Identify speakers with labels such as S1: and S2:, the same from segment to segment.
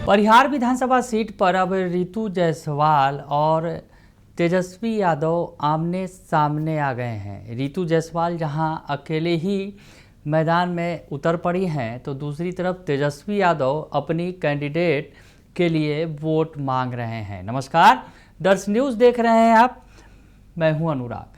S1: परिहार विधानसभा seat पर अब रितु जायसवाल और तेजस्वी यादव आमने सामने आ गए हैं। रितु जायसवाल जहां अकेले ही मैदान में उतर पड़ी हैं, तो दूसरी तरफ तेजस्वी यादव अपनी कैंडिडेट के लिए वोट मांग रहे हैं। नमस्कार, दर्श न्यूज़ देख रहे हैं आप, मैं हूं अनुराग।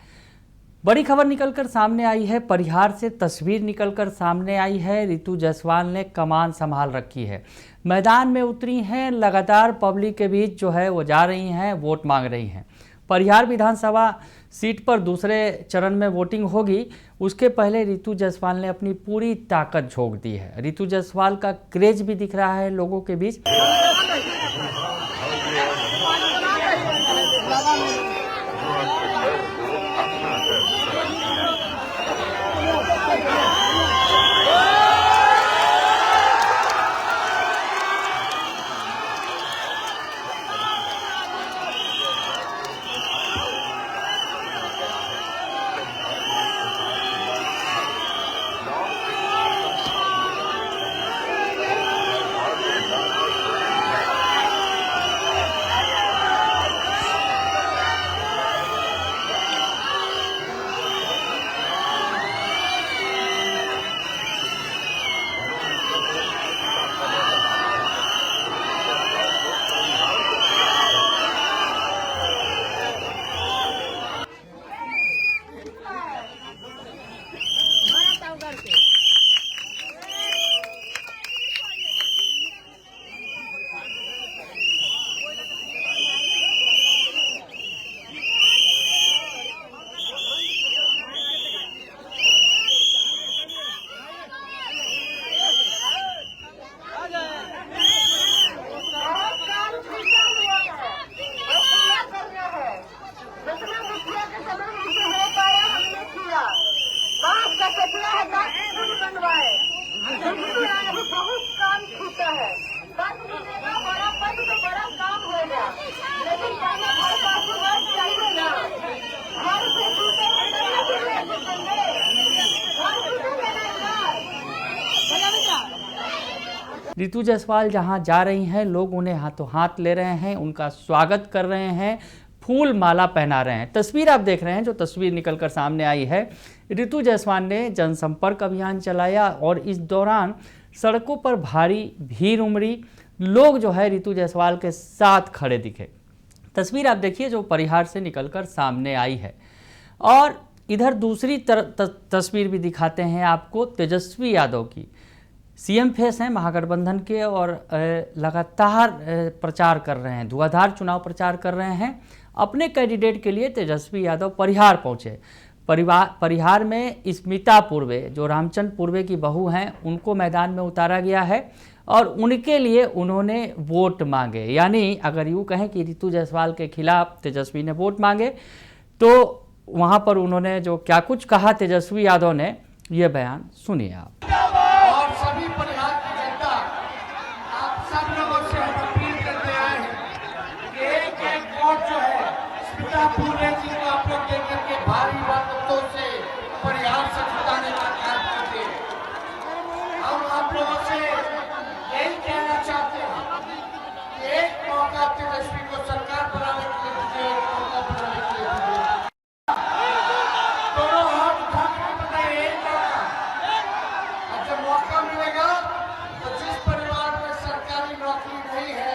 S1: बड़ी खबर निकलकर सामने आई है, परिहार से तस्वीर निकलकर सामने आई है। रितु जायसवाल ने कमान संभाल रखी है, मैदान में उतरी हैं, लगातार पब्लिक के बीच जो है वो जा रही हैं, वोट मांग रही हैं। परिहार विधानसभा सीट पर दूसरे चरण में वोटिंग होगी, उसके पहले रितु जायसवाल ने अपनी पूरी ताकत झोंक दी है। रितु जायसवाल का क्रेज भी दिख रहा है लोगों के बीच। रितु जायसवाल जहां जा रही हैं, लोग उन्हें हाथों हाथ ले रहे हैं, उनका स्वागत कर रहे हैं, फूल माला पहना रहे हैं। तस्वीर आप देख रहे हैं, जो तस्वीर निकलकर सामने आई है, रितु जायसवाल ने जनसंपर्क अभियान चलाया और इस दौरान सड़कों पर भारी भीड़ उमड़ी। लोग जो है रितु जायसवाल के साथ खड़े दिखे। तस्वीर आप देखिए जो परिहार से निकलकर सामने आई है। और इधर दूसरी तस्वीर भी दिखाते हैं आपको, तेजस्वी यादव की। सीएम फेस हैं महागठबंधन के और लगातार प्रचार कर रहे हैं, धुआंधार चुनाव प्रचार कर रहे हैं। अपने कैंडिडेट के लिए तेजस्वी यादव परिहार पहुंचे। परिहार में स्मिता पूर्वे, जो रामचंद्र पूर्वे की बहू हैं, उनको मैदान में उतारा गया है और उनके लिए उन्होंने वोट मांगे। यानी अगर यूँ कहें कि रितु जायसवाल के खिलाफ तेजस्वी ने वोट मांगे, तो वहाँ पर उन्होंने जो क्या कुछ कहा तेजस्वी यादव ने, ये बयान सुनिए आप।
S2: सभी परिहार की जनता, आप सब लोगों से हम अपील करते आए हैं कि एक एक वोट जो है स्मिता पूर्वे जी को आप लोग देकर के भारी मतों से परिहार से जिताने का काम करते हैं। हम आप लोगों से यही कहना चाहते हैं कि एक मौका तेजस्वी को सरकार बनाने के लिए दीजिए, एक मौका बनाने के लिए दीजिए। दोनों हाथ उठा के बताइए, एक मौका मिलेगा तो जिस परिवार में सरकारी नौकरी नहीं है,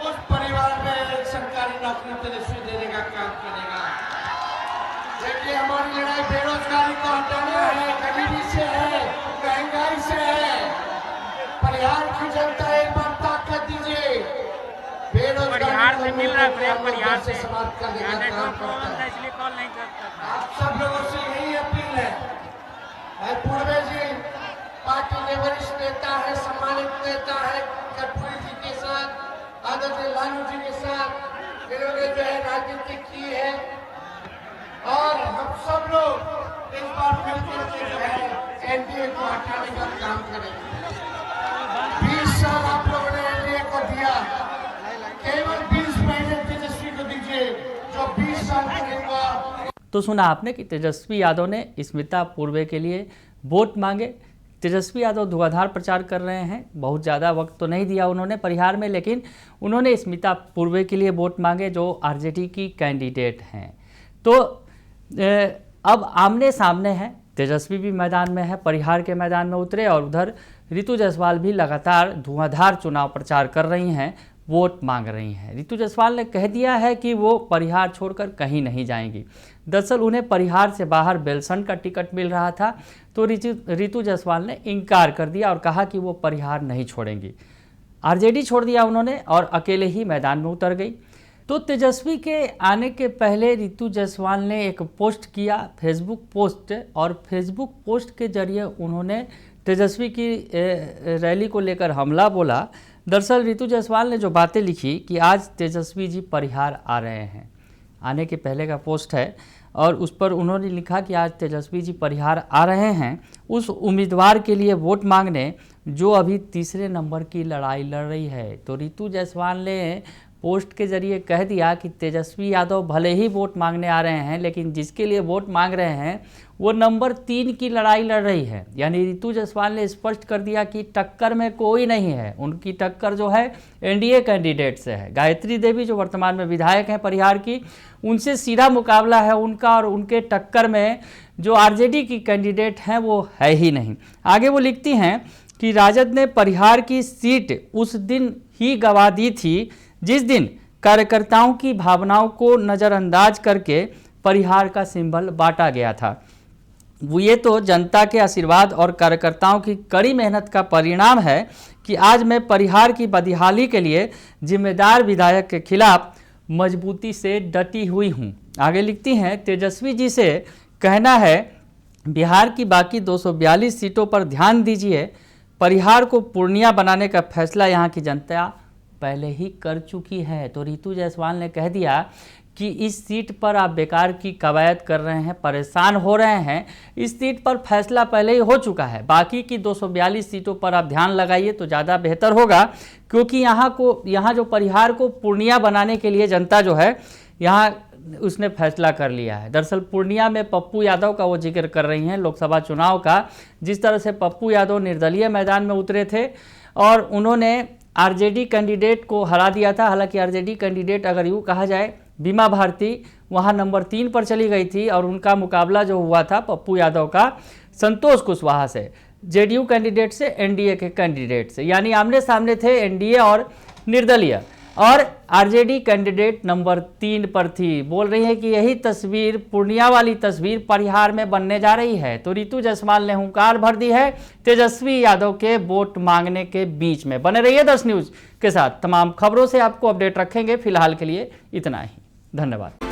S2: उस परिवार में एक सरकारी नौकरी तेजस्वी देने का काम करेगा। देखिए, हमारी लड़ाई बेरोजगारी को हटाना है, गरीबी से है, महंगाई से है। परिहार की जनता एक बार ताकत दीजिए, बेरोजगारी
S3: से मिल रहा है, परिहार से
S2: समाप्त करने का काम करता है।
S3: इसलिए कॉल नहीं करता।
S2: आप सब लोगों से यही अपील है। पूर्वे जी पार्टी के वरिष्ठ नेता है, सम्मानित नेता है, कर्पूरी जी के साथ, आदरणीय लालू जी के साथ इन्होंने जो है राजनीति की है और हम सब लोग इस बार मिलकर के जो है एनडीए को हटाने का काम करेंगे। 20 साल आप लोगों ने एनडीए को दिया, केवल 20 महीने तेजस्वी को दीजिए, जो 20 साल करेगा।
S1: तो सुना आपने कि तेजस्वी यादव ने स्मिता पूर्वे के लिए वोट मांगे। तेजस्वी यादव धुआंधार प्रचार कर रहे हैं। बहुत ज़्यादा वक्त तो नहीं दिया उन्होंने परिहार में, लेकिन उन्होंने स्मिता पूर्वे के लिए वोट मांगे जो आरजेडी की कैंडिडेट हैं। तो अब आमने सामने है, तेजस्वी भी मैदान में है, परिहार के मैदान में उतरे, और उधर रितु जायसवाल भी लगातार धुआंधार चुनाव प्रचार कर रही हैं, वोट मांग रही हैं। रितु जायसवाल ने कह दिया है कि वो परिहार छोड़कर कहीं नहीं जाएंगी। दरअसल उन्हें परिहार से बाहर बेलसंड का टिकट मिल रहा था, तो रितु जायसवाल ने इनकार कर दिया और कहा कि वो परिहार नहीं छोड़ेंगी। आरजेडी छोड़ दिया उन्होंने और अकेले ही मैदान में उतर गई। तो तेजस्वी के आने के पहले रितु जायसवाल ने एक पोस्ट किया, फेसबुक पोस्ट, और फेसबुक पोस्ट के जरिए उन्होंने तेजस्वी की रैली को लेकर हमला बोला। दरअसल रितु जायसवाल ने जो बातें लिखी कि आज तेजस्वी जी परिहार आ रहे हैं, आने के पहले का पोस्ट है, और उस पर उन्होंने लिखा कि आज तेजस्वी जी परिहार आ रहे हैं उस उम्मीदवार के लिए वोट मांगने जो अभी तीसरे नंबर की लड़ाई लड़ रही है। तो रितु जायसवाल ने पोस्ट के जरिए कह दिया कि तेजस्वी यादव भले ही वोट मांगने आ रहे हैं, लेकिन जिसके लिए वोट मांग रहे हैं वो नंबर 3 की लड़ाई लड़ रही है। यानी रितु जायसवाल ने स्पष्ट कर दिया कि टक्कर में कोई नहीं है, उनकी टक्कर जो है एनडीए कैंडिडेट से है। गायत्री देवी जो वर्तमान में विधायक हैं परिहार की, उनसे सीधा मुकाबला है उनका, और उनके टक्कर में जो आरजेडी की कैंडिडेट हैं वो है ही नहीं। आगे वो लिखती हैं कि राजद ने परिहार की सीट उस दिन ही गंवा दी थी जिस दिन कार्यकर्ताओं की भावनाओं को नज़रअंदाज करके परिहार का सिंबल बांटा गया था। वो ये तो जनता के आशीर्वाद और कार्यकर्ताओं की कड़ी मेहनत का परिणाम है कि आज मैं परिहार की बदहाली के लिए जिम्मेदार विधायक के खिलाफ मजबूती से डटी हुई हूँ। आगे लिखती हैं, तेजस्वी जी से कहना है बिहार की बाकी 242 सीटों पर ध्यान दीजिए, परिहार को पूर्णिया बनाने का फैसला यहाँ की जनता पहले ही कर चुकी है। तो रितु जायसवाल ने कह दिया कि इस सीट पर आप बेकार की कवायद कर रहे हैं, परेशान हो रहे हैं, इस सीट पर फैसला पहले ही हो चुका है, बाकी की 242 सीटों पर आप ध्यान लगाइए तो ज़्यादा बेहतर होगा, क्योंकि यहाँ जो परिहार को पूर्णिया बनाने के लिए जनता जो है यहाँ उसने फैसला कर लिया है। दरअसल पूर्णिया में पप्पू यादव का वो जिक्र कर रही हैं, लोकसभा चुनाव का, जिस तरह से पप्पू यादव निर्दलीय मैदान में उतरे थे और उन्होंने आरजेडी कैंडिडेट को हरा दिया था। हालांकि आरजेडी कैंडिडेट अगर यूँ कहा जाए बीमा भारती वहाँ नंबर 3 पर चली गई थी, और उनका मुकाबला जो हुआ था पप्पू यादव का संतोष कुशवाहा से, जेडीयू कैंडिडेट से एनडीए के कैंडिडेट से, यानी आमने सामने थे एनडीए और निर्दलीय, और आरजेडी कैंडिडेट नंबर 3 पर थी। बोल रही है कि यही तस्वीर, पूर्णिया वाली तस्वीर परिहार में बनने जा रही है। तो रितु जायसवाल ने हुंकार भर दी है तेजस्वी यादव के वोट मांगने के बीच में। बने रहिए 10 न्यूज़ के साथ, तमाम खबरों से आपको अपडेट रखेंगे। फिलहाल के लिए इतना ही, धन्यवाद।